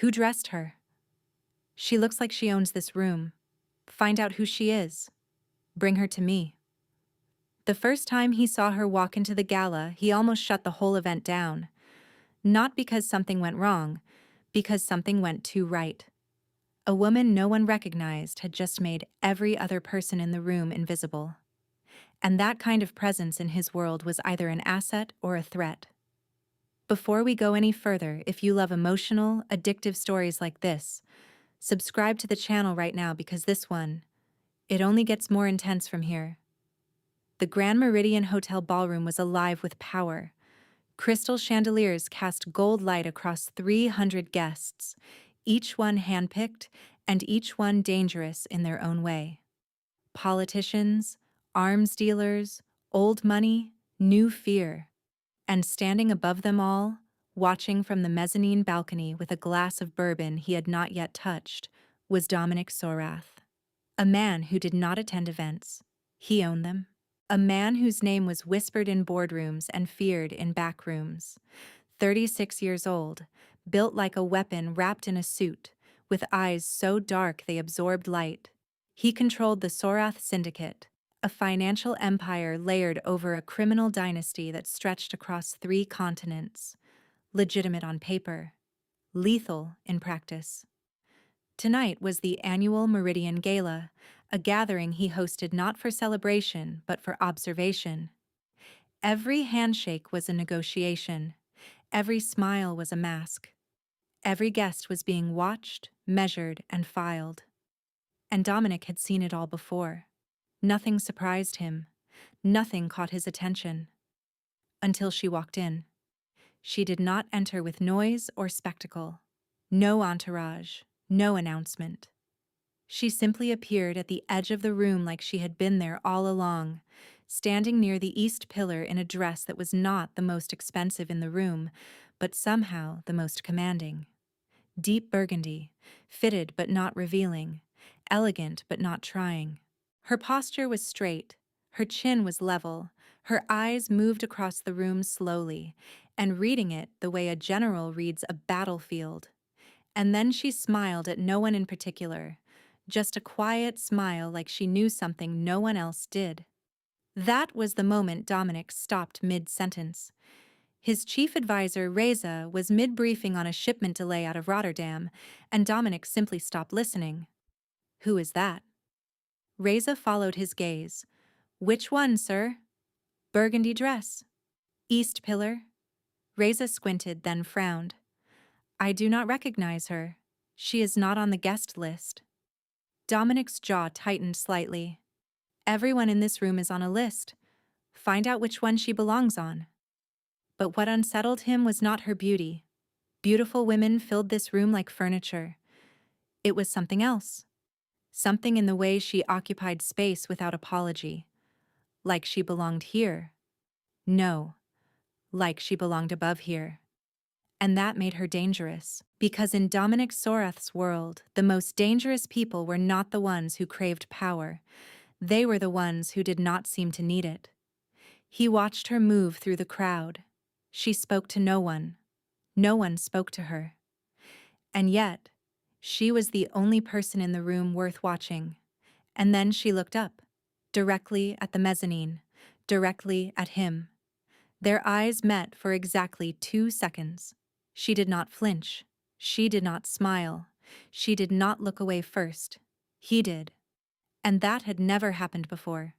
Who dressed her? She looks like she owns this room. Find out who she is. Bring her to me. The first time he saw her walk into the gala, he almost shut the whole event down. Not because something went wrong, because something went too right. A woman no one recognized had just made every other person in the room invisible. And that kind of presence in his world was either an asset or a threat. Before we go any further, if you love emotional, addictive stories like this, subscribe to the channel right now because this one, it only gets more intense from here. The Grand Meridian Hotel ballroom was alive with power. Crystal chandeliers cast gold light across 300 guests, each one handpicked and each one dangerous in their own way. Politicians, arms dealers, old money, new fear. And standing above them all, watching from the mezzanine balcony with a glass of bourbon he had not yet touched, was Dominic Sorath. A man who did not attend events. He owned them. A man whose name was whispered in boardrooms and feared in back rooms. 36 years old, built like a weapon wrapped in a suit, with eyes so dark they absorbed light. He controlled the Sorath Syndicate, a financial empire layered over a criminal dynasty that stretched across 3 continents. Legitimate on paper, lethal in practice. Tonight was the annual Meridian Gala, a gathering he hosted not for celebration but for observation. Every handshake was a negotiation. Every smile was a mask. Every guest was being watched, measured, and filed. And Dominic had seen it all before. Nothing surprised him. Nothing caught his attention. Until she walked in. She did not enter with noise or spectacle. No entourage, no announcement. She simply appeared at the edge of the room like she had been there all along, standing near the east pillar in a dress that was not the most expensive in the room, but somehow the most commanding. Deep burgundy, fitted but not revealing, elegant but not trying. Her posture was straight, her chin was level, her eyes moved across the room slowly, and reading it the way a general reads a battlefield. And then she smiled at no one in particular, just a quiet smile like she knew something no one else did. That was the moment Dominic stopped mid-sentence. His chief advisor, Reza, was mid-briefing on a shipment delay out of Rotterdam, and Dominic simply stopped listening. "Who is that?" Reza followed his gaze. "Which one, sir?" "Burgundy dress." "East pillar?" Reza squinted, then frowned. "I do not recognize her. She is not on the guest list." Dominic's jaw tightened slightly. "Everyone in this room is on a list. Find out which one she belongs on." But what unsettled him was not her beauty. Beautiful women filled this room like furniture. It was something else. Something in the way she occupied space without apology. Like she belonged here. No, like she belonged above here. And that made her dangerous, because in Dominic Sorath's world, the most dangerous people were not the ones who craved power. They were the ones who did not seem to need it. He watched her move through the crowd. She spoke to no one. No one spoke to her. And yet, she was the only person in the room worth watching. And then she looked up, directly at the mezzanine, directly at him. Their eyes met for exactly 2 seconds. She did not flinch. She did not smile. She did not look away first. He did. And that had never happened before.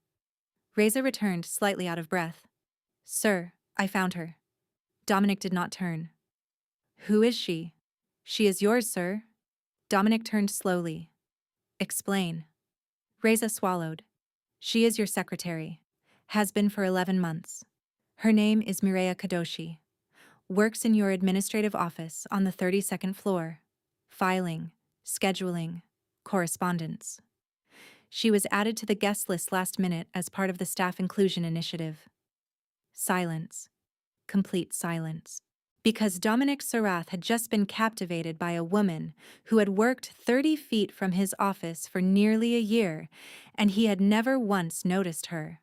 Reza returned, slightly out of breath. "Sir, I found her." Dominic did not turn. "Who is she?" "She is yours, sir." Dominic turned slowly. "Explain." Reza swallowed. "She is your secretary. Has been for 11 months. Her name is Mireya Kadoshi. Works in your administrative office on the 32nd floor. Filing, scheduling, correspondence. She was added to the guest list last minute as part of the staff inclusion initiative." Silence. Complete silence. Because Dominic Sorath had just been captivated by a woman who had worked 30 feet from his office for nearly a year, and he had never once noticed her.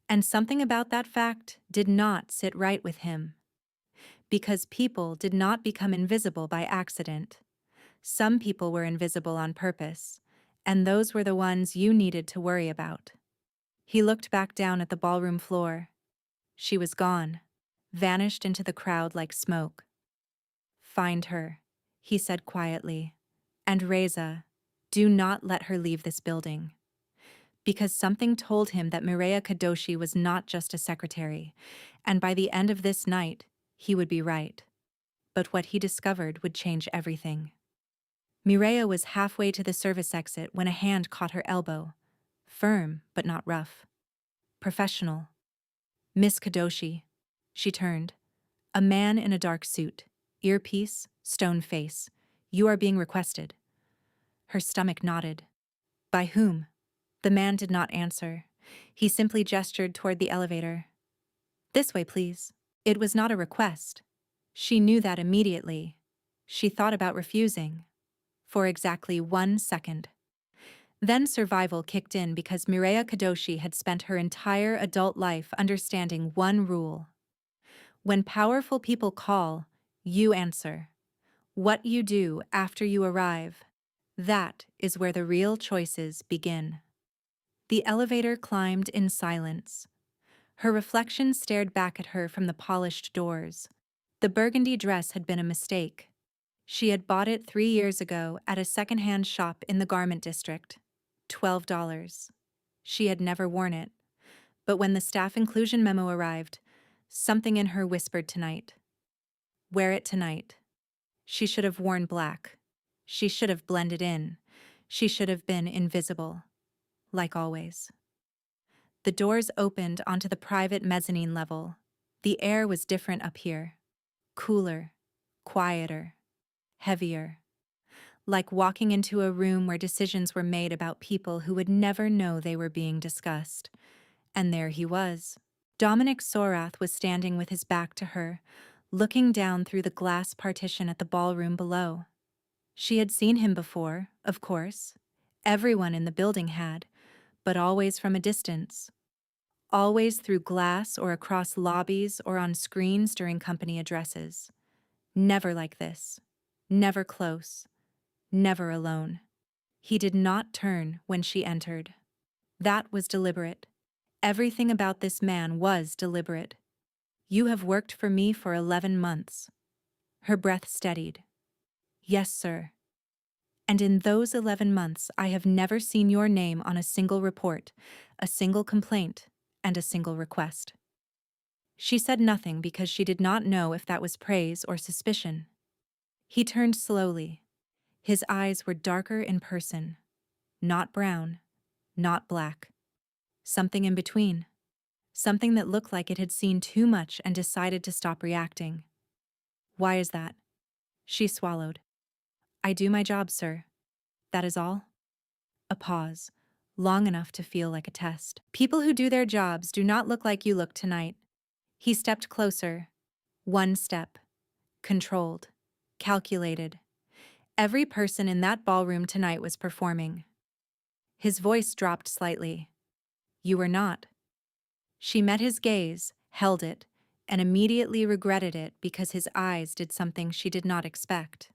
And something about that fact did not sit right with him. Because people did not become invisible by accident. Some people were invisible on purpose, and those were the ones you needed to worry about. He looked back down at the ballroom floor. She was gone, vanished into the crowd like smoke. "Find her," he said quietly. "And Reza, do not let her leave this building." Because something told him that Mireya Kadoshi was not just a secretary, and by the end of this night, he would be right. But what he discovered would change everything. Mireya was halfway to the service exit when a hand caught her elbow. Firm, but not rough. Professional. "Miss Kadoshi." She turned. A man in a dark suit, earpiece, stone face. "You are being requested." Her stomach knotted. "By whom?" The man did not answer. He simply gestured toward the elevator. "This way, please." It was not a request. She knew that immediately. She thought about refusing. For exactly 1 second. Then survival kicked in because Mireya Kadoshi had spent her entire adult life understanding one rule. When powerful people call, you answer. What you do after you arrive, that is where the real choices begin. The elevator climbed in silence. Her reflection stared back at her from the polished doors. The burgundy dress had been a mistake. She had bought it 3 years ago at a second-hand shop in the garment district. $12. She had never worn it. But when the staff inclusion memo arrived, something in her whispered tonight. Wear it tonight. She should have worn black. She should have blended in. She should have been invisible. Like always. The doors opened onto the private mezzanine level. The air was different up here. Cooler. Quieter. Heavier. Like walking into a room where decisions were made about people who would never know they were being discussed. And there he was. Dominic Sorath was standing with his back to her, looking down through the glass partition at the ballroom below. She had seen him before, of course. Everyone in the building had, but always from a distance. Always through glass or across lobbies or on screens during company addresses. Never like this. Never close. Never alone. He did not turn when she entered. That was deliberate. Everything about this man was deliberate. "You have worked for me for 11 months. Her breath steadied. "Yes, sir. And in those 11 months, I have never seen your name on a single report, a single complaint, and a single request." She said nothing because she did not know if that was praise or suspicion. He turned slowly. His eyes were darker in person. Not brown, not black. Something in between. Something that looked like it had seen too much and decided to stop reacting. "Why is that?" She swallowed. "I do my job, sir. That is all." A pause, long enough to feel like a test. "People who do their jobs do not look like you look tonight." He stepped closer. 1 step. Controlled. Calculated. Every person in that ballroom tonight was performing. His voice dropped slightly. "You were not." She met his gaze, held it, and immediately regretted it because his eyes did something she did not expect.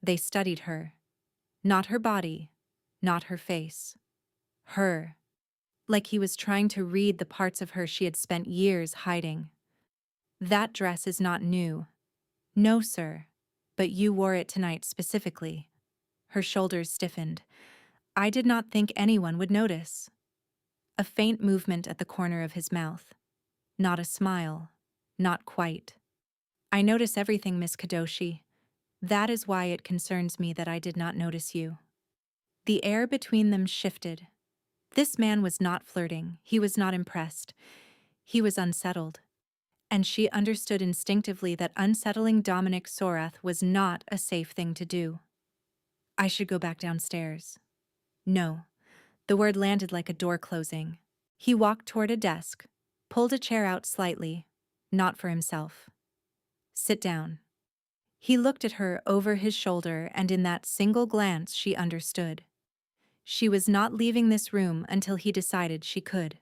They studied her. Not her body, not her face. Her. Like he was trying to read the parts of her she had spent years hiding. "That dress is not new." "No, sir. But you wore it tonight specifically." Her shoulders stiffened. "I did not think anyone would notice." A faint movement at the corner of his mouth. Not a smile. Not quite. "I notice everything, Miss Kadoshi. That is why it concerns me that I did not notice you." The air between them shifted. This man was not flirting. He was not impressed. He was unsettled. And she understood instinctively that unsettling Dominic Sorath was not a safe thing to do. "I should go back downstairs." No. The word landed like a door closing. He walked toward a desk, pulled a chair out slightly, not for himself. "Sit down." He looked at her over his shoulder, and in that single glance she understood. She was not leaving this room until he decided she could.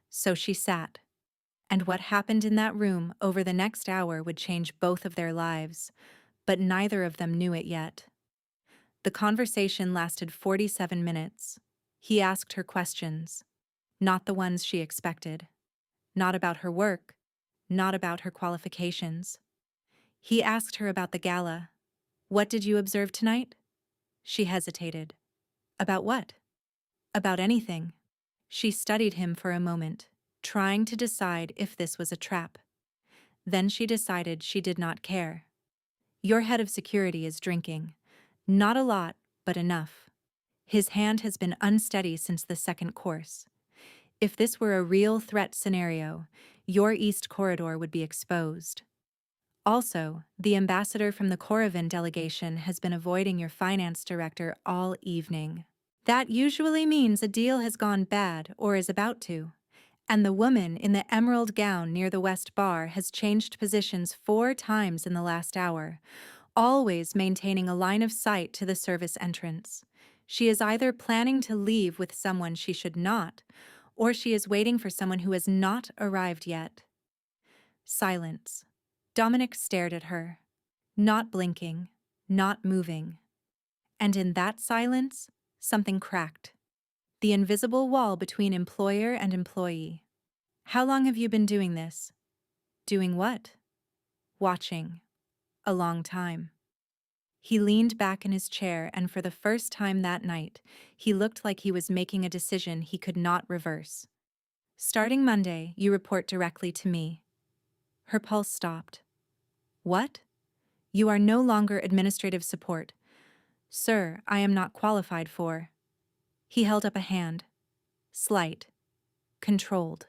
So she sat. And what happened in that room over the next hour would change both of their lives, but neither of them knew it yet. The conversation lasted 47 minutes. He asked her questions, not the ones she expected. Not about her work, not about her qualifications. He asked her about the gala. What did you observe tonight? She hesitated. About what? About anything. She studied him for a moment, trying to decide if this was a trap. Then she decided she did not care. Your head of security is drinking. Not a lot, but enough. His hand has been unsteady since the second course. If this were a real threat scenario, your East Corridor would be exposed. Also, the ambassador from the Koravan delegation has been avoiding your finance director all evening. That usually means a deal has gone bad or is about to. And the woman in the emerald gown near the West Bar has changed positions 4 times in the last hour, always maintaining a line of sight to the service entrance. She is either planning to leave with someone she should not, or she is waiting for someone who has not arrived yet. Silence. Dominic stared at her, not blinking, not moving. And in that silence, something cracked. The invisible wall between employer and employee. How long have you been doing this? Doing what? Watching. A long time. He leaned back in his chair, and for the first time that night, he looked like he was making a decision he could not reverse. Starting Monday, you report directly to me. Her pulse stopped. What? You are no longer administrative support. Sir, I am not qualified for. He held up a hand. Slight. Controlled.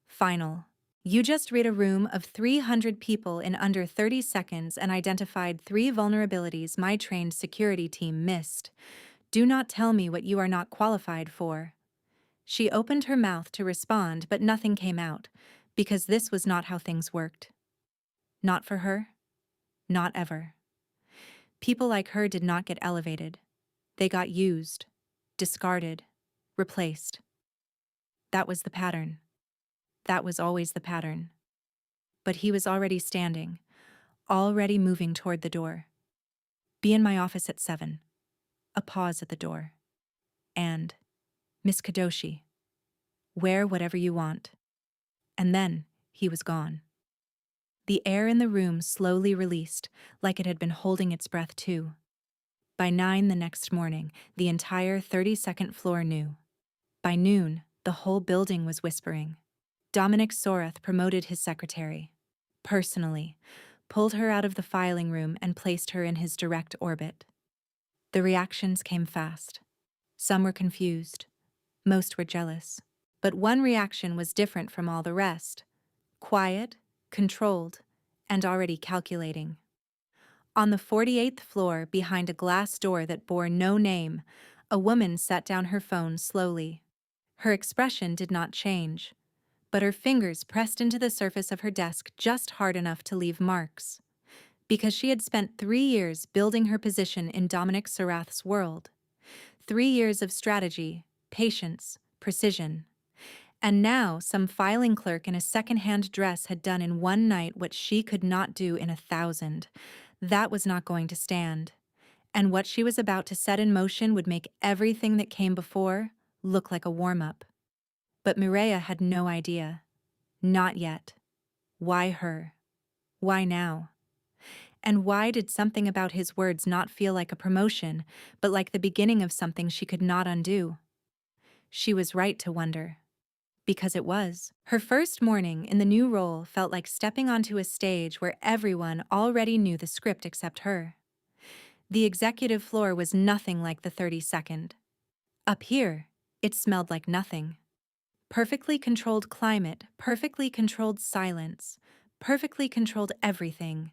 Final. You just read a room of 300 people in under 30 seconds and identified 3 vulnerabilities my trained security team missed. Do not tell me what you are not qualified for. She opened her mouth to respond, but nothing came out, because this was not how things worked. Not for her. Not ever. People like her did not get elevated. They got used, discarded, replaced. That was the pattern. That was always the pattern. But he was already standing, already moving toward the door. Be in my office at 7. A pause at the door. And, Miss Kadoshi, wear whatever you want. And then he was gone. The air in the room slowly released, like it had been holding its breath too. By 9 the next morning, the entire 32nd floor knew. By noon, the whole building was whispering. Dominic Sorath promoted his secretary. Personally, pulled her out of the filing room and placed her in his direct orbit. The reactions came fast. Some were confused. Most were jealous. But one reaction was different from all the rest. Quiet, controlled, and already calculating. On the 48th floor, behind a glass door that bore no name, a woman set down her phone slowly. Her expression did not change, but her fingers pressed into the surface of her desk just hard enough to leave marks. Because she had spent 3 years building her position in Dominic Sorath's world. 3 years of strategy, patience, precision. And now some filing clerk in a second-hand dress had done in one night what she could not do in 1,000. That was not going to stand. And what she was about to set in motion would make everything that came before look like a warm-up. But Mireya had no idea. Not yet. Why her? Why now? And why did something about his words not feel like a promotion, but like the beginning of something she could not undo? She was right to wonder. Because it was. Her first morning in the new role felt like stepping onto a stage where everyone already knew the script except her. The executive floor was nothing like the 32nd. Up here, it smelled like nothing. Perfectly controlled climate, perfectly controlled silence, perfectly controlled everything.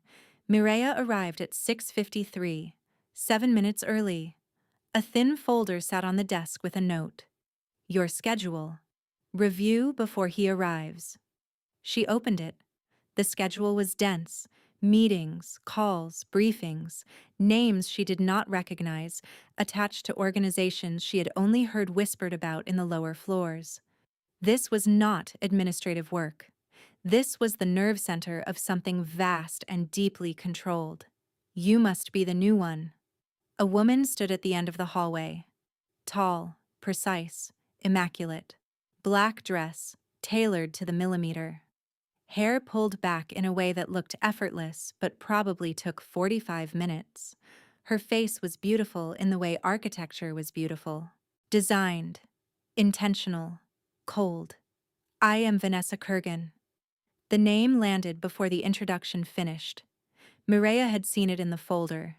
Mireya arrived at 6:53, 7 minutes early. A thin folder sat on the desk with a note. Your schedule. Review before he arrives. She opened it. The schedule was dense. Meetings, calls, briefings, names she did not recognize, attached to organizations she had only heard whispered about in the lower floors. This was not administrative work. This was the nerve center of something vast and deeply controlled. You must be the new one. A woman stood at the end of the hallway. Tall, precise, immaculate. Black dress, tailored to the millimeter. Hair pulled back in a way that looked effortless but probably took 45 minutes. Her face was beautiful in the way architecture was beautiful. Designed, intentional, cold. I am Vanessa Kurgan. The name landed before the introduction finished. Mireya had seen it in the folder.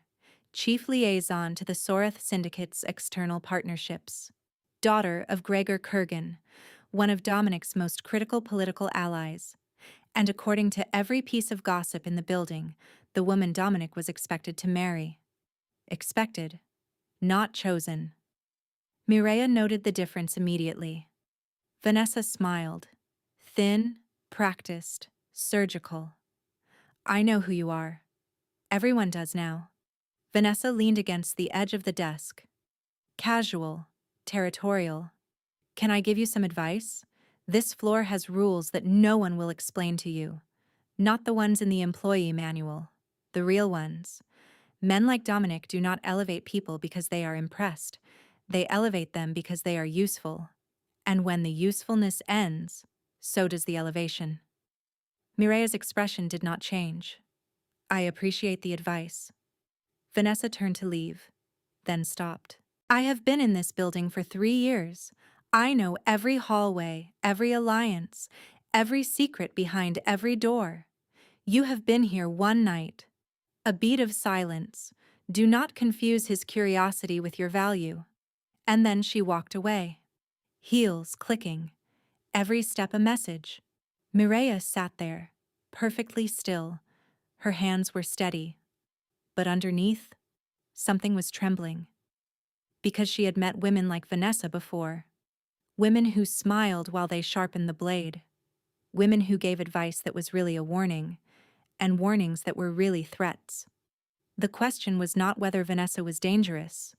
Chief liaison to the Sorath Syndicate's external partnerships. Daughter of Gregor Kurgan, one of Dominic's most critical political allies. And according to every piece of gossip in the building, the woman Dominic was expected to marry. Expected, not chosen. Mireya noted the difference immediately. Vanessa smiled. Thin, practiced, surgical. I know who you are. Everyone does now. Vanessa leaned against the edge of the desk. Casual, territorial. Can I give you some advice? This floor has rules that no one will explain to you. Not the ones in the employee manual. The real ones. Men like Dominic do not elevate people because they are impressed. They elevate them because they are useful. And when the usefulness ends, so does the elevation. Mireya's expression did not change. I appreciate the advice. Vanessa turned to leave, then stopped. I have been in this building for 3 years. I know every hallway, every alliance, every secret behind every door. You have been here one night. A beat of silence. Do not confuse his curiosity with your value. And then she walked away. Heels clicking. Every step a message. Mireya sat there, perfectly still. Her hands were steady. But underneath, something was trembling. Because she had met women like Vanessa before. Women who smiled while they sharpened the blade. Women who gave advice that was really a warning, and warnings that were really threats. The question was not whether Vanessa was dangerous.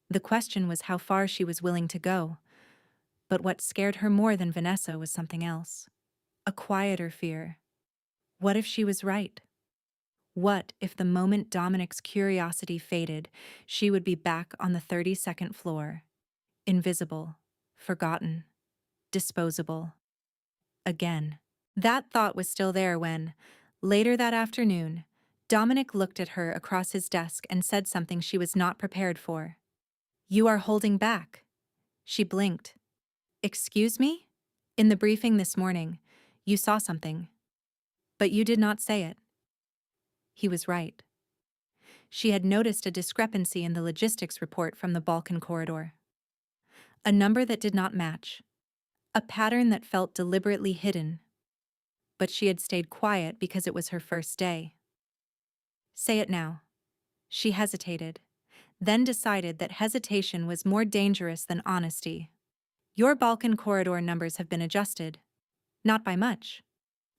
The question was how far she was willing to go. But what scared her more than Vanessa was something else. A quieter fear. What if she was right? What if the moment Dominic's curiosity faded, she would be back on the 32nd floor? Invisible, forgotten, disposable. Again. That thought was still there when, later that afternoon, Dominic looked at her across his desk and said something she was not prepared for. You are holding back. She blinked. Excuse me? In the briefing this morning, you saw something. But you did not say it. He was right. She had noticed a discrepancy in the logistics report from the Balkan corridor. A number that did not match. A pattern that felt deliberately hidden. But she had stayed quiet because it was her first day. Say it now. She hesitated, then decided that hesitation was more dangerous than honesty. Your Balkan corridor numbers have been adjusted. Not by much.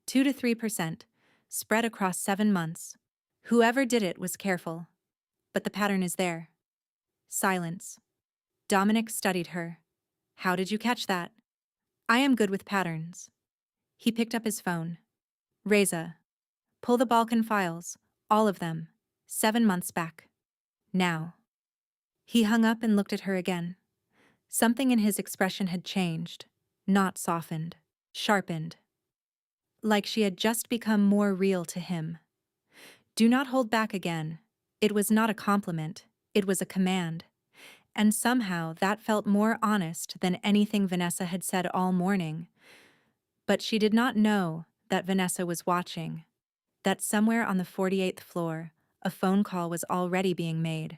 2 to 3%, spread across 7 months. Whoever did it was careful. But the pattern is there. Silence. Dominic studied her. How did you catch that? I am good with patterns. He picked up his phone. Reza. Pull the Balkan files, all of them, 7 months back. Now. He hung up and looked at her again. Something in his expression had changed, not softened, sharpened. Like she had just become more real to him. Do not hold back again. It was not a compliment, it was a command. And somehow that felt more honest than anything Vanessa had said all morning. But she did not know that Vanessa was watching. That somewhere on the 48th floor, a phone call was already being made.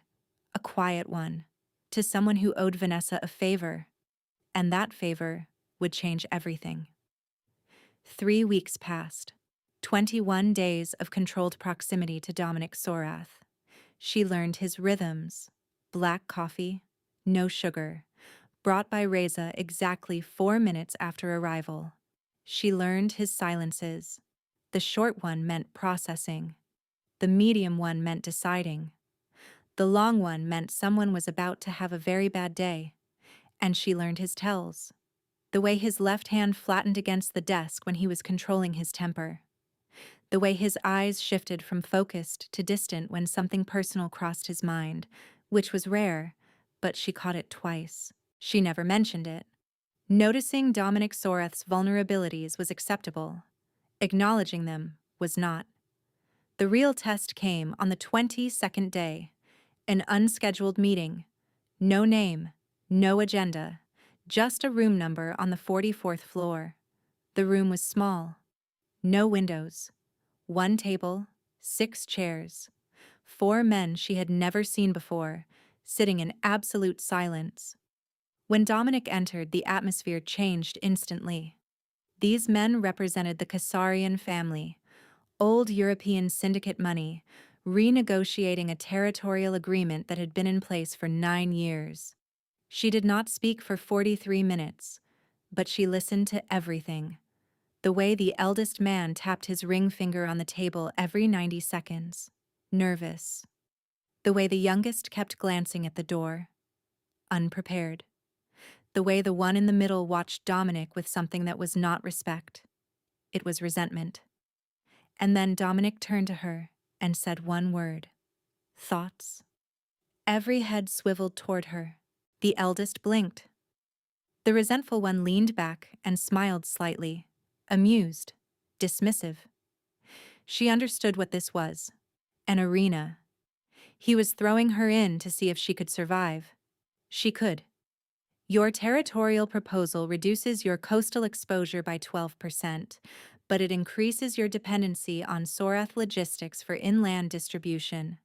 A quiet one. To someone who owed Vanessa a favor. And that favor would change everything. 3 weeks passed. 21 days of controlled proximity to Dominic Sorath. She learned his rhythms. Black coffee, no sugar. Brought by Reza exactly 4 minutes after arrival. She learned his silences. The short one meant processing. The medium one meant deciding. The long one meant someone was about to have a very bad day. And she learned his tells. The way his left hand flattened against the desk when he was controlling his temper. The way his eyes shifted from focused to distant when something personal crossed his mind, which was rare, but she caught it twice. She never mentioned it. Noticing Dominic Sorath's vulnerabilities was acceptable. Acknowledging them was not. The real test came on the 22nd day. An unscheduled meeting. No name, no agenda, just a room number on the 44th floor. The room was small. No windows. One table, 6 chairs. 4 men she had never seen before, sitting in absolute silence. When Dominic entered, the atmosphere changed instantly. These men represented the Kasarian family, old European syndicate money, renegotiating a territorial agreement that had been in place for 9 years. She did not speak for 43 minutes, but she listened to everything. The way the eldest man tapped his ring finger on the table every 90 seconds. Nervous. The way the youngest kept glancing at the door. Unprepared. The way the one in the middle watched Dominic with something that was not respect. It was resentment. And then Dominic turned to her and said one word. Thoughts? Every head swiveled toward her. The eldest blinked. The resentful one leaned back and smiled slightly, amused, dismissive. She understood what this was. An arena. He was throwing her in to see if she could survive. She could. Your territorial proposal reduces your coastal exposure by 12%, but it increases your dependency on Sorath logistics for inland distribution.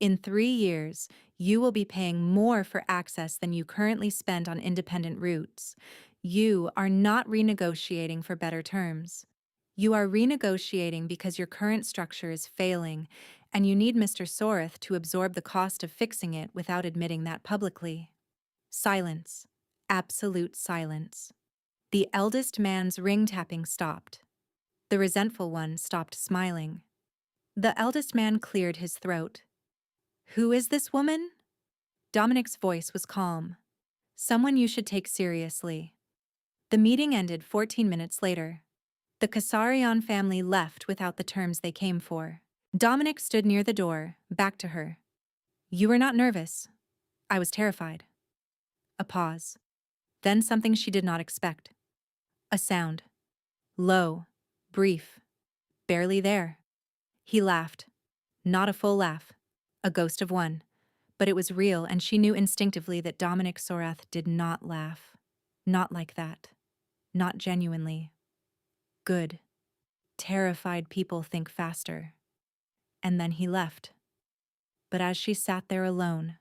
In 3 years, you will be paying more for access than you currently spend on independent routes. You are not renegotiating for better terms. You are renegotiating because your current structure is failing, and you need Mr. Sorath to absorb the cost of fixing it without admitting that publicly. Silence. Absolute silence. The eldest man's ring-tapping stopped. The resentful one stopped smiling. The eldest man cleared his throat. Who is this woman? Dominic's voice was calm. Someone you should take seriously. The meeting ended 14 minutes later. The Kasarian family left without the terms they came for. Dominic stood near the door, back to her. You were not nervous. I was terrified. A pause. Then something she did not expect. A sound. Low, brief, barely there. He laughed. Not a full laugh. A ghost of one. But it was real, and she knew instinctively that Dominic Sorath did not laugh. Not like that. Not genuinely. Good. Terrified people think faster. And then he left. But as she sat there alone,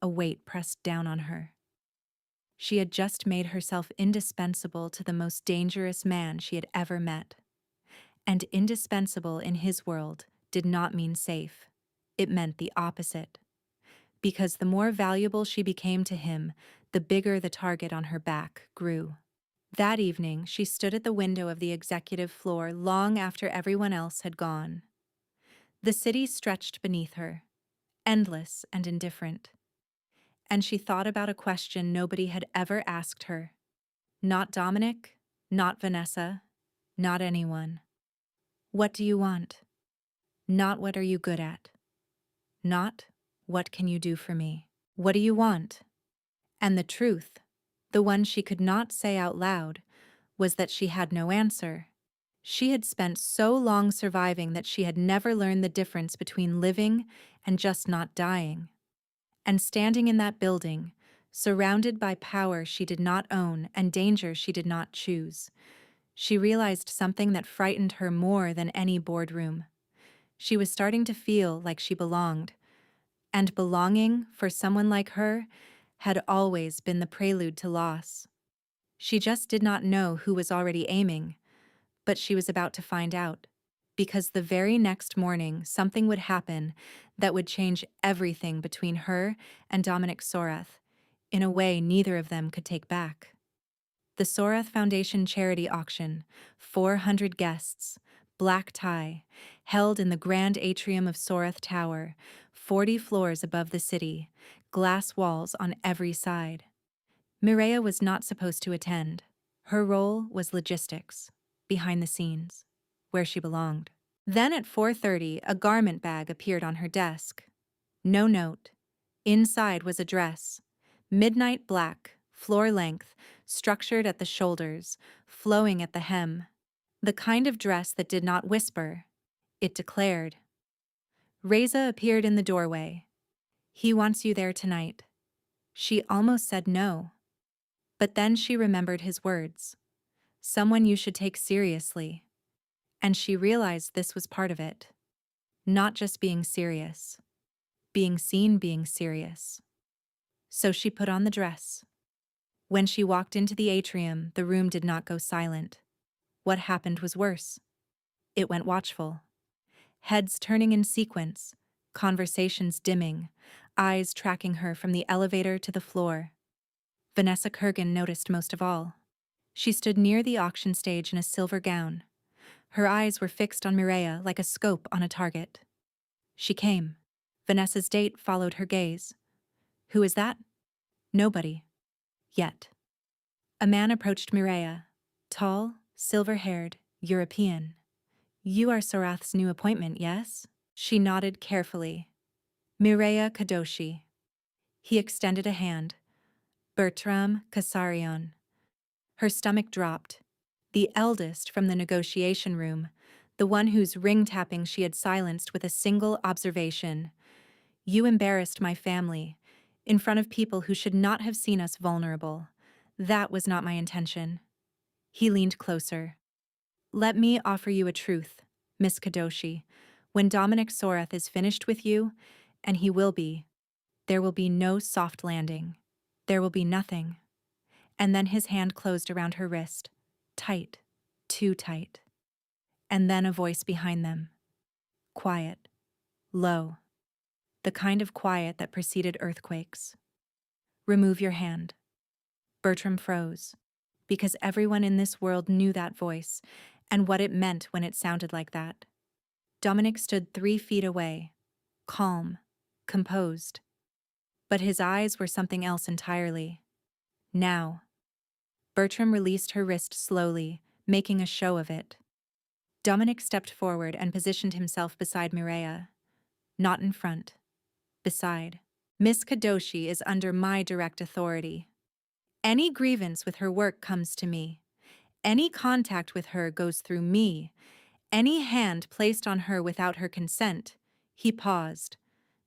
a weight pressed down on her. She had just made herself indispensable to the most dangerous man she had ever met. And indispensable in his world did not mean safe. It meant the opposite. Because the more valuable she became to him, the bigger the target on her back grew. That evening, she stood at the window of the executive floor long after everyone else had gone. The city stretched beneath her, endless and indifferent. And she thought about a question nobody had ever asked her. Not Dominic, not Vanessa, not anyone. What do you want? Not what are you good at? Not what can you do for me? What do you want? And the truth, the one she could not say out loud, was that she had no answer. She had spent so long surviving that she had never learned the difference between living and just not dying. And standing in that building, surrounded by power she did not own and danger she did not choose, she realized something that frightened her more than any boardroom. She was starting to feel like she belonged. And belonging, for someone like her, had always been the prelude to loss. She just did not know who was already aiming, but she was about to find out, because the very next morning something would happen that would change everything between her and Dominic Sorath, in a way neither of them could take back. The Sorath Foundation charity auction, 400 guests, black tie, held in the grand atrium of Sorath Tower, 40 floors above the city, glass walls on every side. Mireia was not supposed to attend. Her role was logistics, behind the scenes, where she belonged. Then at 4:30, a garment bag appeared on her desk. No note. Inside was a dress. Midnight black, floor length, structured at the shoulders, flowing at the hem. The kind of dress that did not whisper. It declared. Reza appeared in the doorway. He wants you there tonight. She almost said no. But then she remembered his words. Someone you should take seriously. And she realized this was part of it. Not just being serious. Being seen being serious. So she put on the dress. When she walked into the atrium, the room did not go silent. What happened was worse. It went watchful. Heads turning in sequence, conversations dimming, eyes tracking her from the elevator to the floor. Vanessa Kurgan noticed most of all. She stood near the auction stage in a silver gown. Her eyes were fixed on Mireia like a scope on a target. She came. Vanessa's date followed her gaze. Who is that? Nobody. Yet. A man approached Mireia. Tall, silver-haired, European. You are Sorath's new appointment, yes? She nodded carefully. Mireia Kadoshi. He extended a hand. Bertram Kasarian. Her stomach dropped. The eldest from the negotiation room, the one whose ring-tapping she had silenced with a single observation. You embarrassed my family, in front of people who should not have seen us vulnerable. That was not my intention. He leaned closer. Let me offer you a truth, Miss Kadoshi. When Dominic Sorath is finished with you, and he will be, there will be no soft landing. There will be nothing. And then his hand closed around her wrist. Tight. Too tight. And then a voice behind them. Quiet. Low. The kind of quiet that preceded earthquakes. Remove your hand. Bertram froze, because everyone in this world knew that voice and what it meant when it sounded like that. Dominic stood 3 feet away, calm, composed. But his eyes were something else entirely. Now. Bertram released her wrist slowly, making a show of it. Dominic stepped forward and positioned himself beside Mireia. Not in front. Beside. Miss Kadoshi is under my direct authority. Any grievance with her work comes to me. Any contact with her goes through me. Any hand placed on her without her consent, he paused,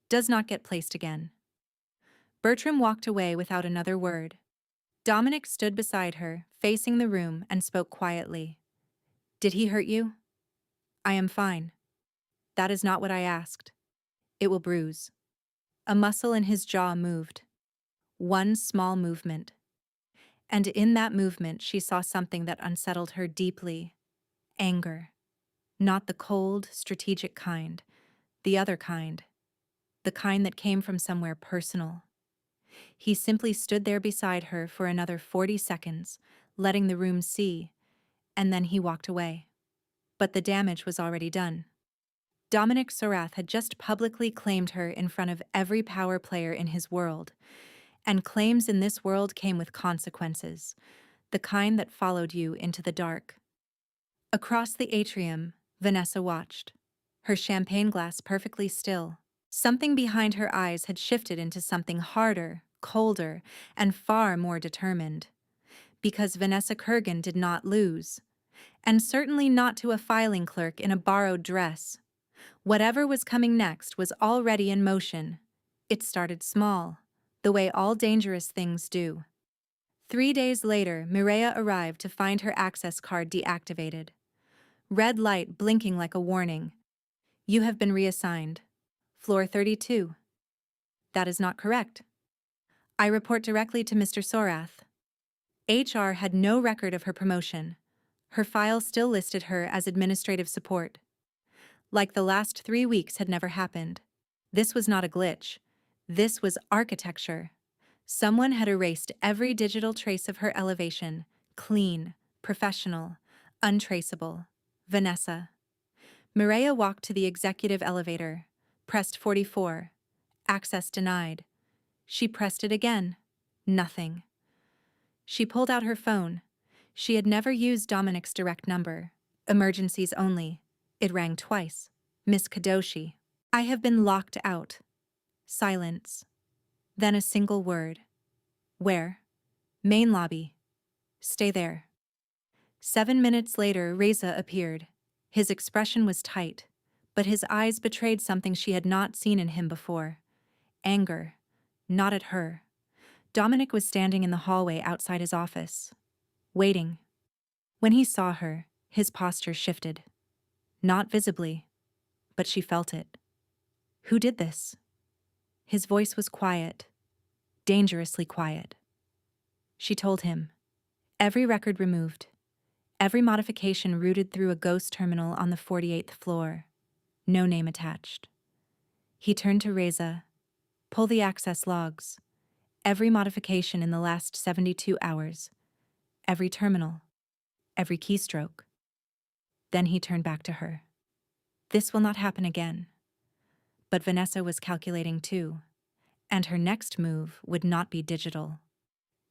does not get placed again. Bertram walked away without another word. Dominic stood beside her, facing the room, and spoke quietly. Did he hurt you? I am fine. That is not what I asked. It will bruise. A muscle in his jaw moved. One small movement. And in that movement she saw something that unsettled her deeply. Anger. Not the cold, strategic kind. The other kind. The kind that came from somewhere personal. He simply stood there beside her for another 40 seconds, letting the room see, and then he walked away. But the damage was already done. Dominic Sorath had just publicly claimed her in front of every power player in his world, and claims in this world came with consequences, the kind that followed you into the dark. Across the atrium, Vanessa watched, her champagne glass perfectly still. Something behind her eyes had shifted into something harder, colder, and far more determined. Because Vanessa Kurgan did not lose. And certainly not to a filing clerk in a borrowed dress. Whatever was coming next was already in motion. It started small, the way all dangerous things do. 3 days later, Mireia arrived to find her access card deactivated. Red light blinking like a warning. You have been reassigned. Floor 32. That is not correct. I report directly to Mr. Sorath. HR had no record of her promotion. Her file still listed her as administrative support. Like the last 3 weeks had never happened. This was not a glitch. This was architecture. Someone had erased every digital trace of her elevation. Clean, professional, untraceable. Vanessa. Mireia walked to the executive elevator, pressed 44. Access denied. She pressed it again. Nothing. She pulled out her phone. She had never used Dominic's direct number. Emergencies only. It rang twice. Miss Kadoshi. I have been locked out. Silence. Then a single word. Where? Main lobby. Stay there. 7 minutes later, Reza appeared. His expression was tight, but his eyes betrayed something she had not seen in him before. Anger. Not at her. Dominic was standing in the hallway outside his office, waiting. When he saw her, his posture shifted. Not visibly, but she felt it. Who did this? His voice was quiet, dangerously quiet. She told him. Every record removed. Every modification routed through a ghost terminal on the 48th floor. No name attached. He turned to Reza. Pull the access logs. Every modification in the last 72 hours. Every terminal. Every keystroke. Then he turned back to her. This will not happen again. But Vanessa was calculating too. And her next move would not be digital.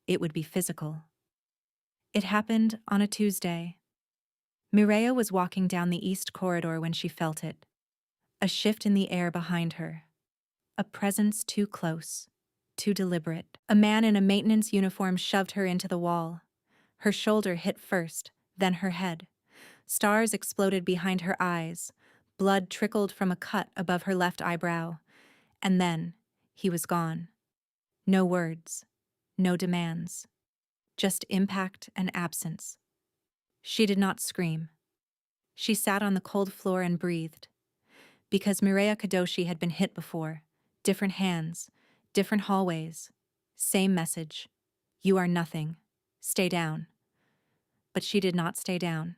It would be physical. It happened on a Tuesday. Mireya was walking down the east corridor when she felt it. A shift in the air behind her. A presence too close, too deliberate. A man in a maintenance uniform shoved her into the wall. Her shoulder hit first, then her head. Stars exploded behind her eyes. Blood trickled from a cut above her left eyebrow. And then, he was gone. No words, no demands. Just impact and absence. She did not scream. She sat on the cold floor and breathed. Because Mireya Kadoshi had been hit before. Different hands, different hallways. Same message. You are nothing. Stay down. But she did not stay down.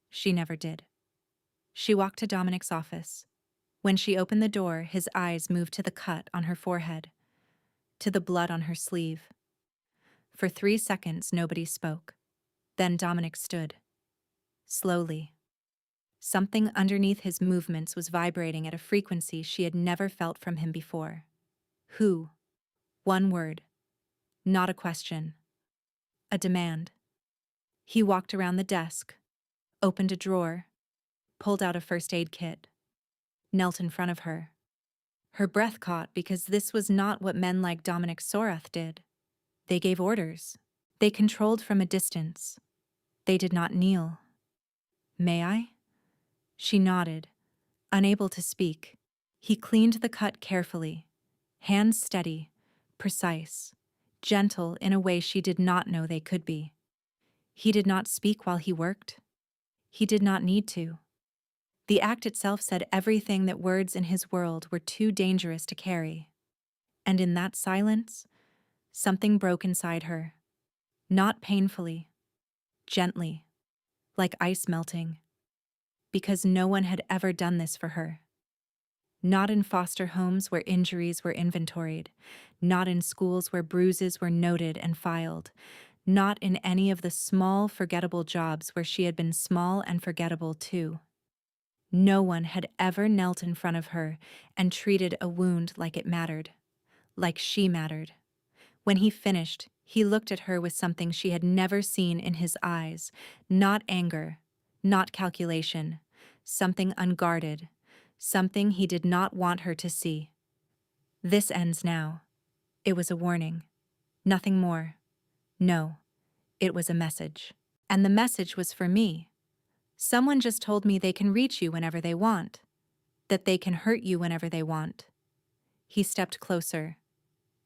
She never did. She walked to Dominic's office. When she opened the door, his eyes moved to the cut on her forehead, to the blood on her sleeve. For 3 seconds, nobody spoke. Then Dominic stood. Slowly. Something underneath his movements was vibrating at a frequency she had never felt from him before. Who? One word. Not a question. A demand. He walked around the desk, opened a drawer, pulled out a first aid kit, knelt in front of her. Her breath caught because this was not what men like Dominic Sorath did. They gave orders. They controlled from a distance. They did not kneel. May I? She nodded, unable to speak. He cleaned the cut carefully, hands steady, precise, gentle in a way she did not know they could be. He did not speak while he worked. He did not need to. The act itself said everything that words in his world were too dangerous to carry. And in that silence, something broke inside her. Not painfully, gently, like ice melting. Because no one had ever done this for her. Not in foster homes where injuries were inventoried, not in schools where bruises were noted and filed, not in any of the small, forgettable jobs where she had been small and forgettable too. No one had ever knelt in front of her and treated a wound like it mattered, like she mattered. When he finished, he looked at her with something she had never seen in his eyes, not anger, not calculation, something unguarded, something he did not want her to see. This ends now. It was a warning. Nothing more. No, it was a message. And the message was for me. Someone just told me they can reach you whenever they want, that they can hurt you whenever they want. He stepped closer.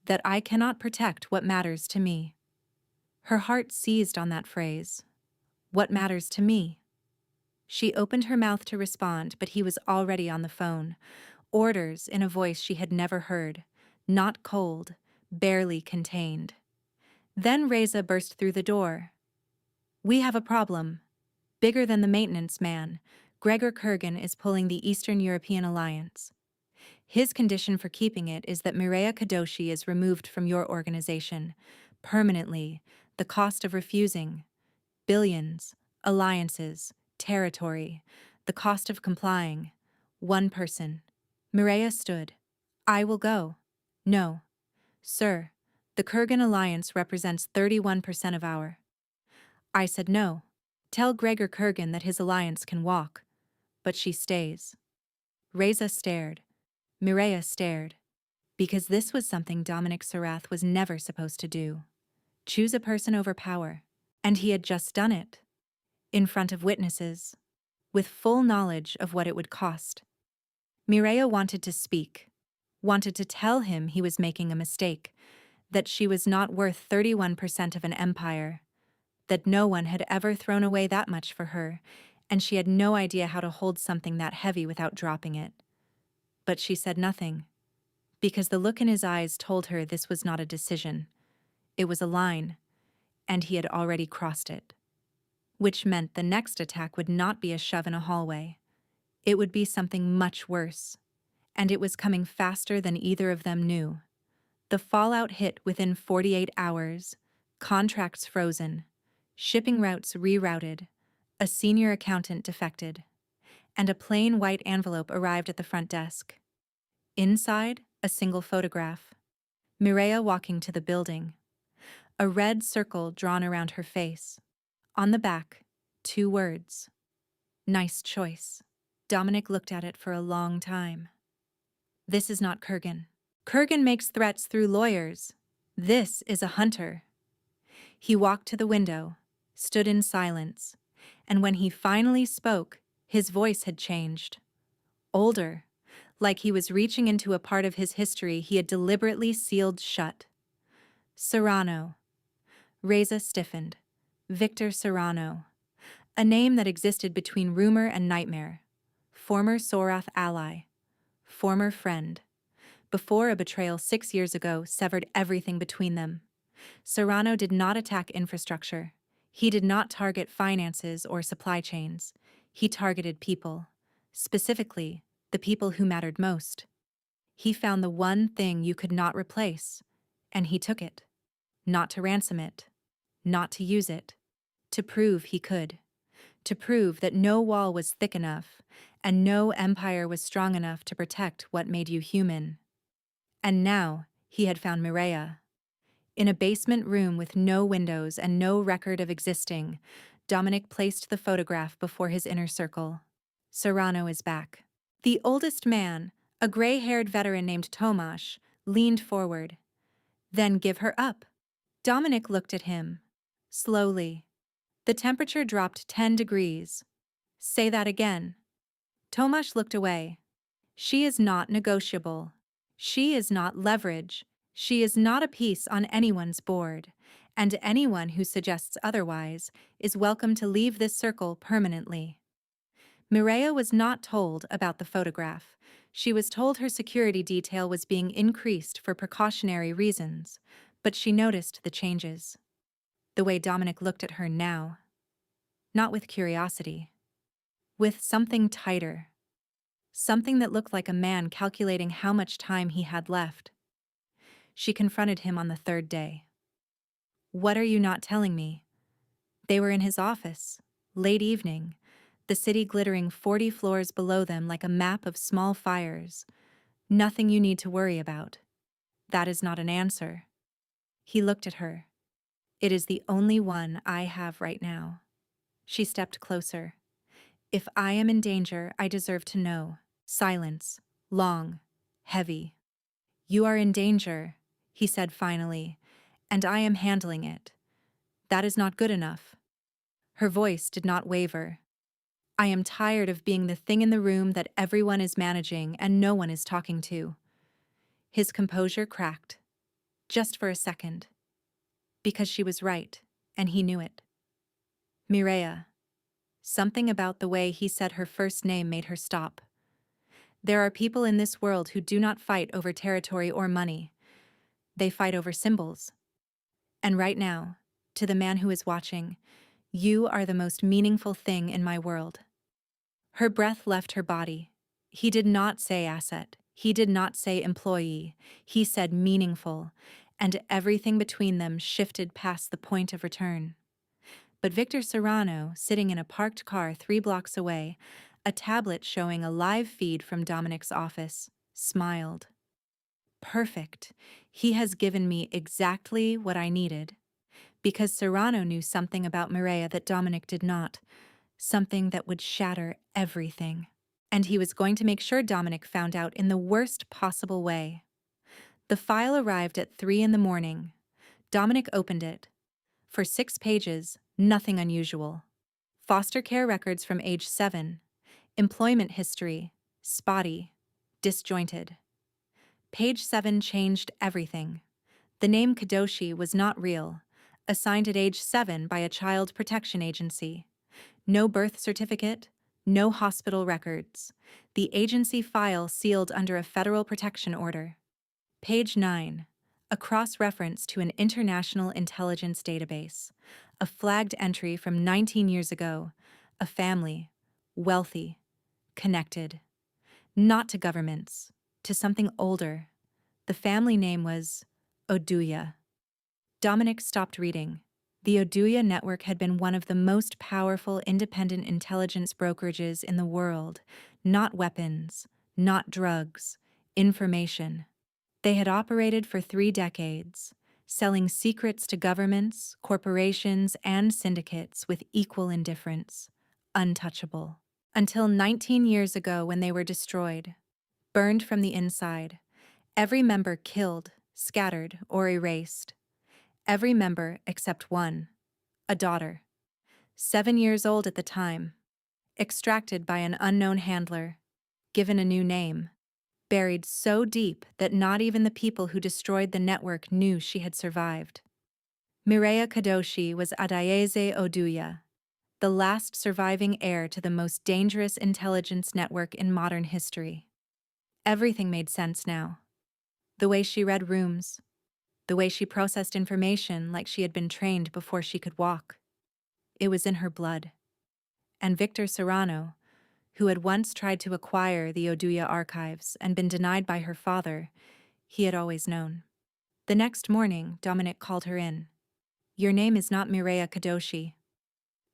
That I cannot protect what matters to me. Her heart seized on that phrase. What matters to me? She opened her mouth to respond, but he was already on the phone. Orders in a voice she had never heard. Not cold, barely contained. Then Reza burst through the door. We have a problem. Bigger than the maintenance man. Gregor Kurgan is pulling the Eastern European Alliance. His condition for keeping it is that Mireya Kadoshi is removed from your organization. Permanently. The cost of refusing. Billions. Alliances. Territory. The cost of complying. One person. Mireya stood. I will go. No. Sir, the Kurgan Alliance represents 31% of our. I said no. Tell Gregor Kurgan that his alliance can walk. But she stays. Reza stared. Mireya stared. because this was something Dominic Sarath was never supposed to do. Choose a person over power. And he had just done it. In front of witnesses. With full knowledge of what it would cost. Mireia wanted to speak. Wanted to tell him he was making a mistake. That she was not worth 31% of an empire. That no one had ever thrown away that much for her, and she had no idea how to hold something that heavy without dropping it. But she said nothing. Because the look in his eyes told her this was not a decision. It was a line, and he had already crossed it. Which meant the next attack would not be a shove in a hallway. It would be something much worse. And it was coming faster than either of them knew. The fallout hit within 48 hours, contracts frozen, shipping routes rerouted, a senior accountant defected, and a plain white envelope arrived at the front desk. Inside, a single photograph. Mireia walking to the building. A red circle drawn around her face. On the back, 2 words. Nice choice. Dominic looked at it for a long time. This is not Kurgan. Kurgan makes threats through lawyers. This is a hunter. He walked to the window, stood in silence, and when he finally spoke, his voice had changed. Older, like he was reaching into a part of his history he had deliberately sealed shut. Serrano. Reza stiffened. Victor Serrano. A name that existed between rumor and nightmare. Former Sorath ally. Former friend. Before a betrayal 6 years ago severed everything between them. Serrano did not attack infrastructure. He did not target finances or supply chains. He targeted people. Specifically, the people who mattered most. He found the one thing you could not replace, and he took it. Not to ransom it. Not to use it. To prove he could. To prove that no wall was thick enough, and no empire was strong enough to protect what made you human. And now, he had found Mireia. In a basement room with no windows and no record of existing, Dominic placed the photograph before his inner circle. Serrano is back. The oldest man, a gray-haired veteran named Tomasz, leaned forward. Then give her up. Dominic looked at him. Slowly. The temperature dropped 10 degrees. Say that again. Tomasz looked away. She is not negotiable. She is not leverage. She is not a piece on anyone's board, and anyone who suggests otherwise is welcome to leave this circle permanently. Mireia was not told about the photograph. She was told her security detail was being increased for precautionary reasons, but she noticed the changes. The way Dominic looked at her now. Not with curiosity. With something tighter. Something that looked like a man calculating how much time he had left. She confronted him on the 3rd day. What are you not telling me? They were in his office, late evening, the city glittering 40 floors below them like a map of small fires. Nothing you need to worry about. That is not an answer. He looked at her. It is the only one I have right now. She stepped closer. If I am in danger, I deserve to know. Silence. Long. Heavy. You are in danger, he said finally, and I am handling it. That is not good enough. Her voice did not waver. I am tired of being the thing in the room that everyone is managing and no one is talking to. His composure cracked. Just for a second. Because she was right, and he knew it. Mireia. Something about the way he said her first name made her stop. There are people in this world who do not fight over territory or money. They fight over symbols. And right now, to the man who is watching, you are the most meaningful thing in my world. Her breath left her body. He did not say asset. He did not say employee. He said meaningful, and everything between them shifted past the point of return. But Victor Serrano, sitting in a parked car 3 blocks away, a tablet showing a live feed from Dominic's office, smiled. Perfect. He has given me exactly what I needed. Because Serrano knew something about Mireia that Dominic did not. Something that would shatter everything. And he was going to make sure Dominic found out in the worst possible way. The file arrived at 3 in the morning. Dominic opened it. For 6 pages, nothing unusual. Foster care records from age 7. Employment history, spotty, disjointed. Page 7 changed everything. The name Kadoshi was not real, assigned at age 7 by a child protection agency. No birth certificate, no hospital records. The agency file sealed under a federal protection order. Page 9. A cross-reference to an international intelligence database. A flagged entry from 19 years ago. A family. Wealthy. Connected. Not to governments. To something older. The family name was Oduya. Dominic stopped reading. The Oduya network had been one of the most powerful independent intelligence brokerages in the world. Not weapons, not drugs, information. They had operated for 3 decades, selling secrets to governments, corporations, and syndicates with equal indifference, untouchable. Until 19 years ago when they were destroyed, burned from the inside, every member killed, scattered, or erased. Every member except one, a daughter, 7 years old at the time, extracted by an unknown handler, given a new name, buried so deep that not even the people who destroyed the network knew she had survived. Mireya Kadoshi was Adayeze Oduya, the last surviving heir to the most dangerous intelligence network in modern history. Everything made sense now. The way she read rooms, the way she processed information like she had been trained before she could walk. It was in her blood. And Victor Serrano, who had once tried to acquire the Oduya archives and been denied by her father, he had always known. The next morning, Dominic called her in. "Your name is not Mireya Kadoshi."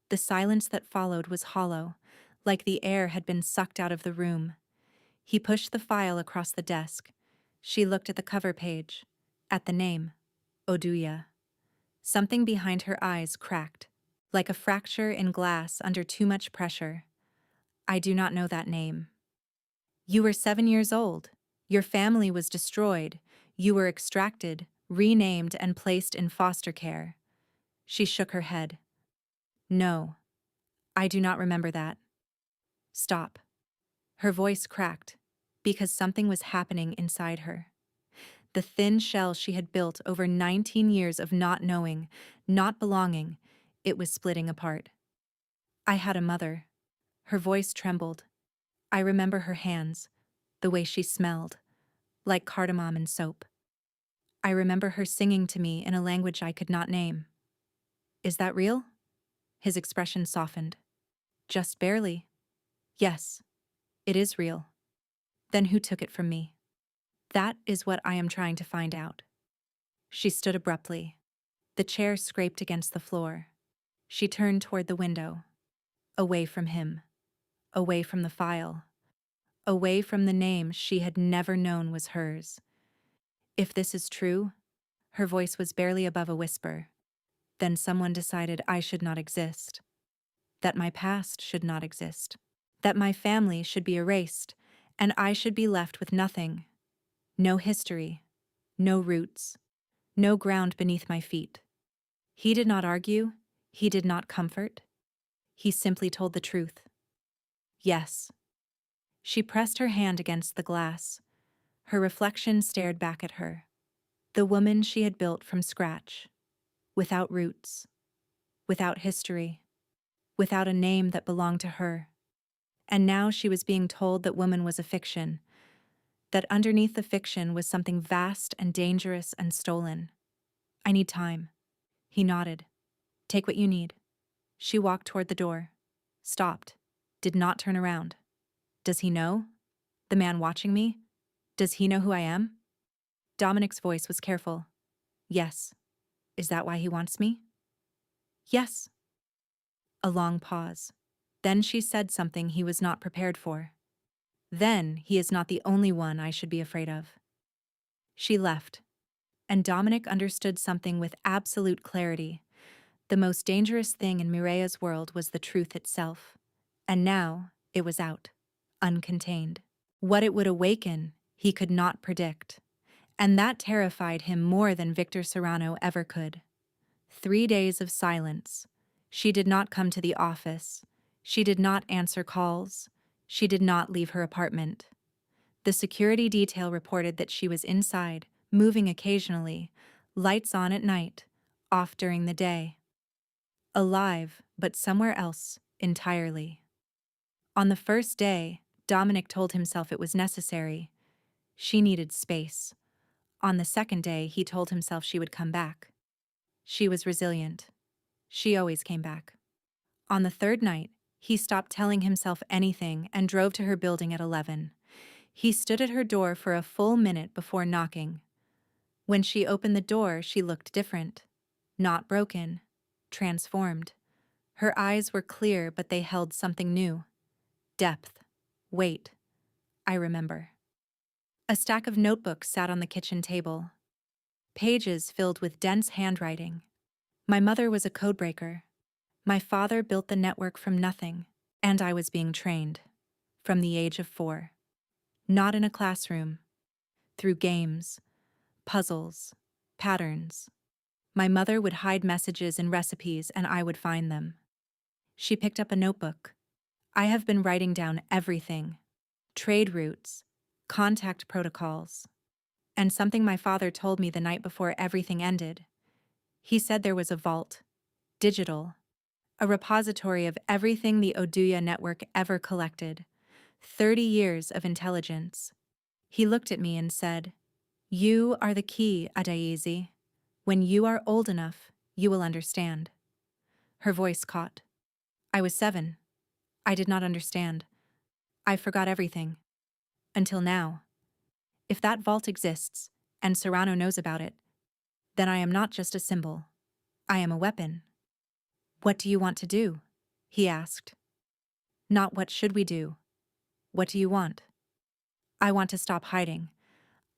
The silence that followed was hollow, like the air had been sucked out of the room. He pushed the file across the desk. She looked at the cover page, at the name, Oduya. Something behind her eyes cracked, like a fracture in glass under too much pressure. "I do not know that name." "You were 7 years old. Your family was destroyed. You were extracted, renamed, and placed in foster care." She shook her head. "No, I do not remember that." "Stop." Her voice cracked, because something was happening inside her. The thin shell she had built over 19 years of not knowing, not belonging, it was splitting apart. "I had a mother." Her voice trembled. "I remember her hands, the way she smelled, like cardamom and soap. I remember her singing to me in a language I could not name." "Is that real?" His expression softened. "Just barely. Yes, it is real." "Then who took it from me?" "That is what I am trying to find out." She stood abruptly. The chair scraped against the floor. She turned toward the window. Away from him. Away from the file. Away from the name she had never known was hers. "If this is true," her voice was barely above a whisper, "then someone decided I should not exist. That my past should not exist. That my family should be erased, and I should be left with nothing. No history. No roots. No ground beneath my feet." He did not argue. He did not comfort. He simply told the truth. "Yes." She pressed her hand against the glass. Her reflection stared back at her. The woman she had built from scratch. Without roots. Without history. Without a name that belonged to her. And now she was being told that woman was a fiction. That underneath the fiction was something vast and dangerous and stolen. "I need time." He nodded. "Take what you need." She walked toward the door. Stopped. Did not turn around. "Does he know? The man watching me? Does he know who I am?" Dominic's voice was careful. "Yes." "Is that why he wants me?" "Yes." A long pause. Then she said something he was not prepared for. "Then he is not the only one I should be afraid of." She left. And Dominic understood something with absolute clarity. The most dangerous thing in Mireya's world was the truth itself. And now it was out, uncontained. What it would awaken, he could not predict. And that terrified him more than Victor Serrano ever could. 3 days of silence. She did not come to the office. She did not answer calls. She did not leave her apartment. The security detail reported that she was inside, moving occasionally, lights on at night, off during the day. Alive, but somewhere else, entirely. On the first day, Dominic told himself it was necessary. She needed space. On the second day, he told himself she would come back. She was resilient. She always came back. On the third night, he stopped telling himself anything and drove to her building at 11. He stood at her door for a full minute before knocking. When she opened the door, she looked different. Not broken. Transformed. Her eyes were clear, but they held something new. Depth. Weight. I remember. A stack of notebooks sat on the kitchen table. Pages filled with dense handwriting. My mother was a codebreaker. My father built the network from nothing, and I was being trained. From the age of 4. Not in a classroom. Through games, puzzles, patterns. My mother would hide messages and recipes, and I would find them. She picked up a notebook. I have been writing down everything. Trade routes, contact protocols, and something my father told me the night before everything ended. He said there was a vault, digital, a repository of everything the Oduya network ever collected. 30 years of intelligence. He looked at me and said, "You are the key, Adaizi. When you are old enough, you will understand." Her voice caught. I was 7. I did not understand. I forgot everything. Until now. If that vault exists, and Serrano knows about it, then I am not just a symbol. I am a weapon. "What do you want to do?" he asked. Not what should we do. What do you want? I want to stop hiding.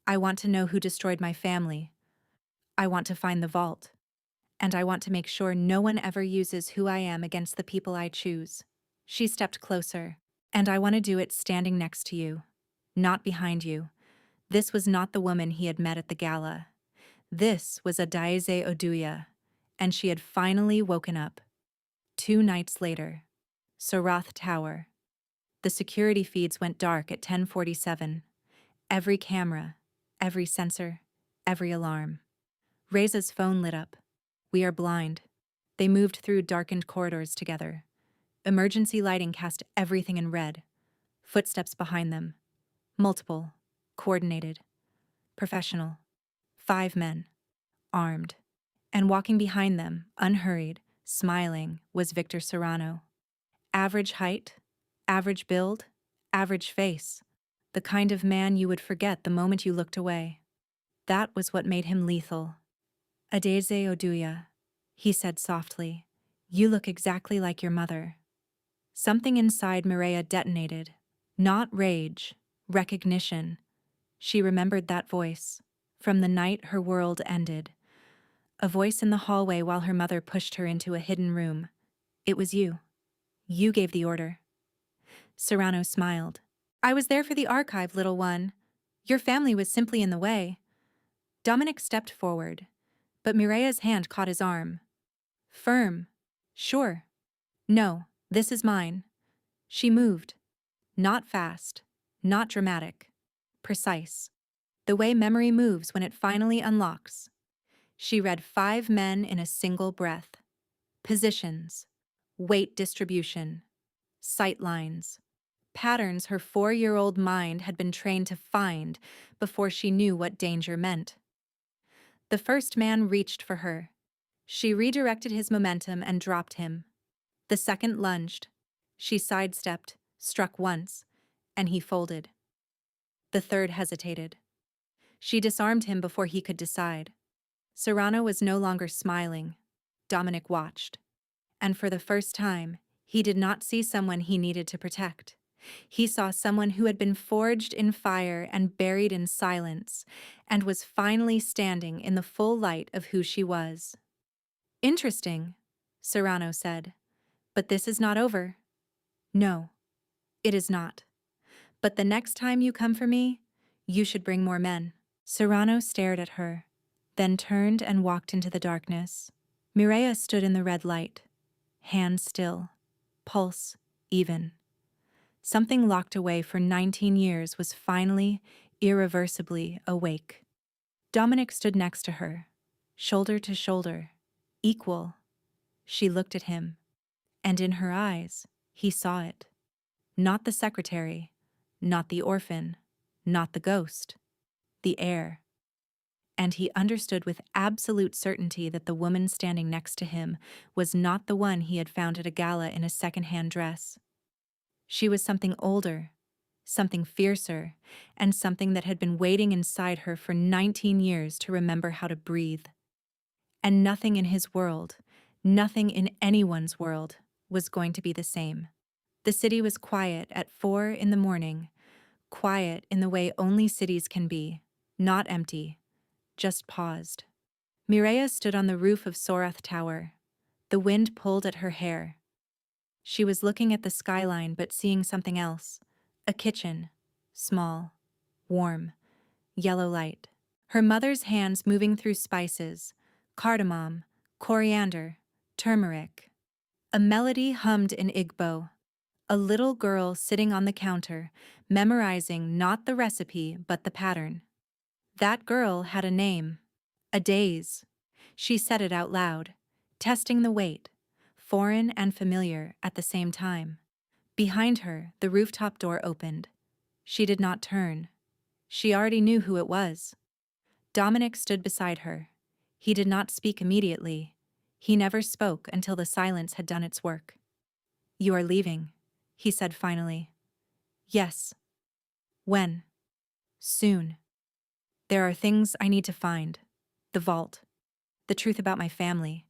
I want to know who destroyed my family. I want to find the vault. And I want to make sure no one ever uses who I am against the people I choose. She stepped closer. And I want to do it standing next to you. Not behind you. This was not the woman he had met at the gala. This was Adaize Oduya. And she had finally woken up. 2 nights later. Sarath Tower. The security feeds went dark at 10:47. Every camera, every sensor, every alarm. Reza's phone lit up. We are blind. They moved through darkened corridors together. Emergency lighting cast everything in red. Footsteps behind them. Multiple. Coordinated. Professional. 5 men. Armed. And walking behind them, unhurried, smiling, was Victor Serrano. Average height, average build, average face. The kind of man you would forget the moment you looked away. That was what made him lethal. "Adeze Oduya," he said softly. "You look exactly like your mother." Something inside Mireya detonated. Not rage, recognition. She remembered that voice, from the night her world ended. A voice in the hallway while her mother pushed her into a hidden room. "It was you. You gave the order." Serrano smiled. "I was there for the archive, little one. Your family was simply in the way." Dominic stepped forward, but Mireya's hand caught his arm. Firm. "Sure. No, this is mine." She moved. Not fast. Not dramatic. Precise. The way memory moves when it finally unlocks. She read 5 men in a single breath. Positions. Weight distribution. Sight lines. Patterns her 4-year-old mind had been trained to find before she knew what danger meant. The first man reached for her. She redirected his momentum and dropped him. The second lunged. She sidestepped, struck once, and he folded. The third hesitated. She disarmed him before he could decide. Serrano was no longer smiling. Dominic watched. And for the first time, he did not see someone he needed to protect. He saw someone who had been forged in fire and buried in silence, and was finally standing in the full light of who she was. "Interesting," Serrano said. "But this is not over." "No, it is not. But the next time you come for me, you should bring more men." Serrano stared at her, then turned and walked into the darkness. Mireia stood in the red light, hand still, pulse even. Something locked away for 19 years was finally, irreversibly awake. Dominic stood next to her, shoulder to shoulder, equal. She looked at him, and in her eyes, he saw it. Not the secretary, not the orphan, not the ghost, the heir. And he understood with absolute certainty that the woman standing next to him was not the one he had found at a gala in a second-hand dress. She was something older, something fiercer, and something that had been waiting inside her for 19 years to remember how to breathe. And nothing in his world, nothing in anyone's world, was going to be the same. The city was quiet at 4 in the morning, quiet in the way only cities can be, not empty, just paused. Mireia stood on the roof of Sorath Tower. The wind pulled at her hair. She was looking at the skyline but seeing something else. A kitchen. Small. Warm. Yellow light. Her mother's hands moving through spices. Cardamom. Coriander. Turmeric. A melody hummed in Igbo. A little girl sitting on the counter, memorizing not the recipe but the pattern. That girl had a name. Adaze. She said it out loud, testing the weight, foreign and familiar at the same time. Behind her, the rooftop door opened. She did not turn. She already knew who it was. Dominic stood beside her. He did not speak immediately. He never spoke until the silence had done its work. "You are leaving," he said finally. "Yes." "When?" "Soon. There are things I need to find. The vault. The truth about my family.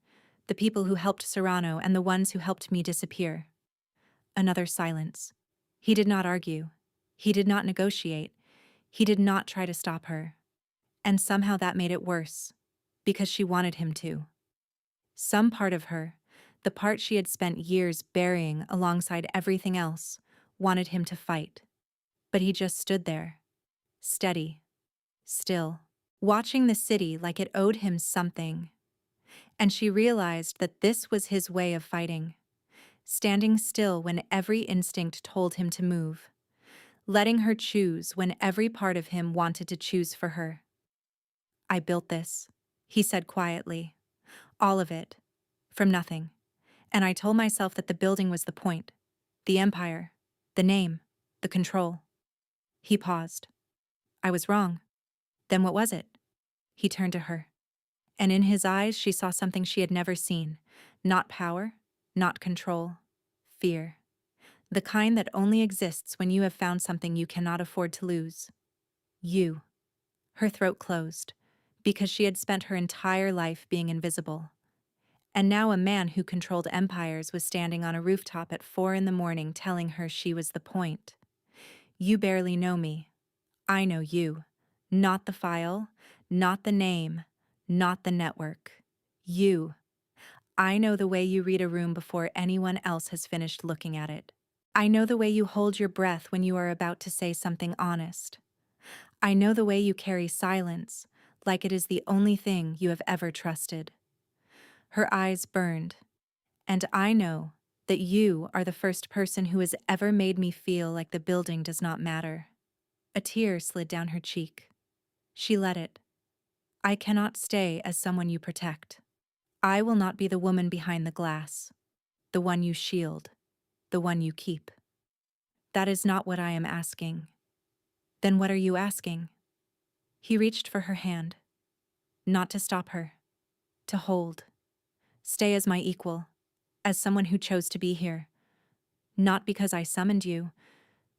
The people who helped Serrano and the ones who helped me disappear." Another silence. He did not argue. He did not negotiate. He did not try to stop her. And somehow that made it worse, because she wanted him to. Some part of her, the part she had spent years burying alongside everything else, wanted him to fight. But he just stood there, steady, still, watching the city like it owed him something. And she realized that this was his way of fighting, standing still when every instinct told him to move, letting her choose when every part of him wanted to choose for her. "I built this," he said quietly. "All of it. From nothing. And I told myself that the building was the point. The empire. The name. The control." He paused. "I was wrong. Then what was it?" He turned to her. And in his eyes she saw something she had never seen. Not power. Not control. Fear. The kind that only exists when you have found something you cannot afford to lose. You. Her throat closed, because she had spent her entire life being invisible. And now a man who controlled empires was standing on a rooftop at 4 in the morning telling her she was the point. "You barely know me. I know you. Not the file, not the name, not the network. You. I know the way you read a room before anyone else has finished looking at it. I know the way you hold your breath when you are about to say something honest. I know the way you carry silence, like it is the only thing you have ever trusted." Her eyes burned. "And I know that you are the first person who has ever made me feel like the building does not matter." A tear slid down her cheek. She let it. "I cannot stay as someone you protect. I will not be the woman behind the glass, the one you shield, the one you keep. That is not what I am asking." "Then what are you asking?" He reached for her hand. Not to stop her. To hold. Stay as my equal, as someone who chose to be here. Not because I summoned you,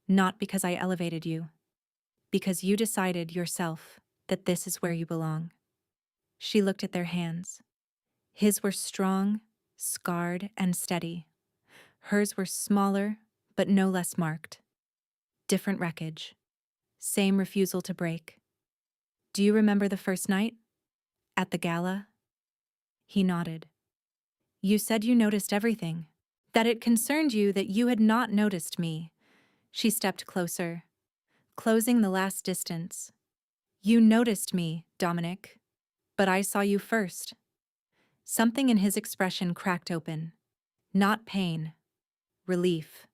not because I elevated you, because you decided yourself that this is where you belong." She looked at their hands. His were strong, scarred, and steady. Hers were smaller, but no less marked. Different wreckage. Same refusal to break. "Do you remember the first night? At the gala?" He nodded. "You said you noticed everything. That it concerned you that you had not noticed me." She stepped closer, closing the last distance. You noticed me, Dominic, but I saw you first. Something in his expression cracked open. Not pain, relief.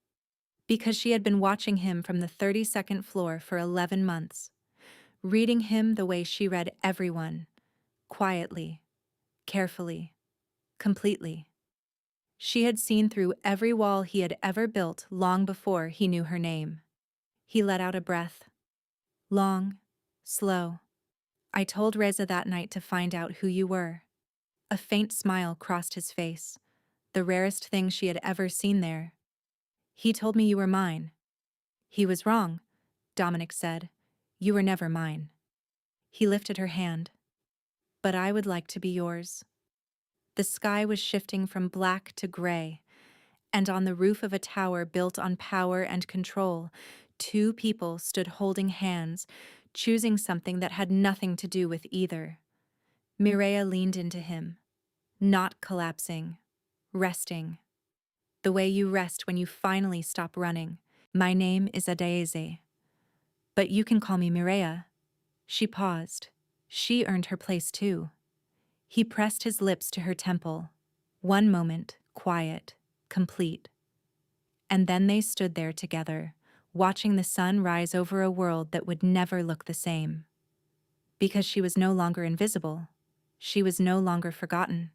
Because she had been watching him from the 32nd floor for 11 months, reading him the way she read everyone, quietly, carefully, completely. She had seen through every wall he had ever built long before he knew her name. He let out a breath. Long, slow. I told Reza that night to find out who you were. A faint smile crossed his face, the rarest thing she had ever seen there. He told me you were mine. He was wrong, Dominic said. You were never mine. He lifted her hand. But I would like to be yours. The sky was shifting from black to gray, and on the roof of a tower built on power and control, two people stood holding hands, choosing something that had nothing to do with either. Mireia leaned into him, not collapsing, resting. The way you rest when you finally stop running. My name is Adaeze, but you can call me Mireia. She paused. She earned her place too. He pressed his lips to her temple. One moment, quiet, complete. And then they stood there together, watching the sun rise over a world that would never look the same. Because she was no longer invisible. She was no longer forgotten.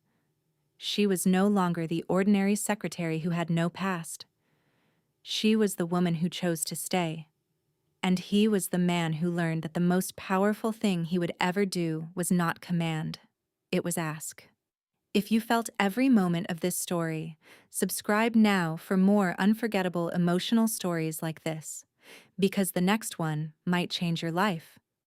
She was no longer the ordinary secretary who had no past. She was the woman who chose to stay. And he was the man who learned that the most powerful thing he would ever do was not command. It was ask. If you felt every moment of this story, subscribe now for more unforgettable emotional stories like this, because the next one might change your life.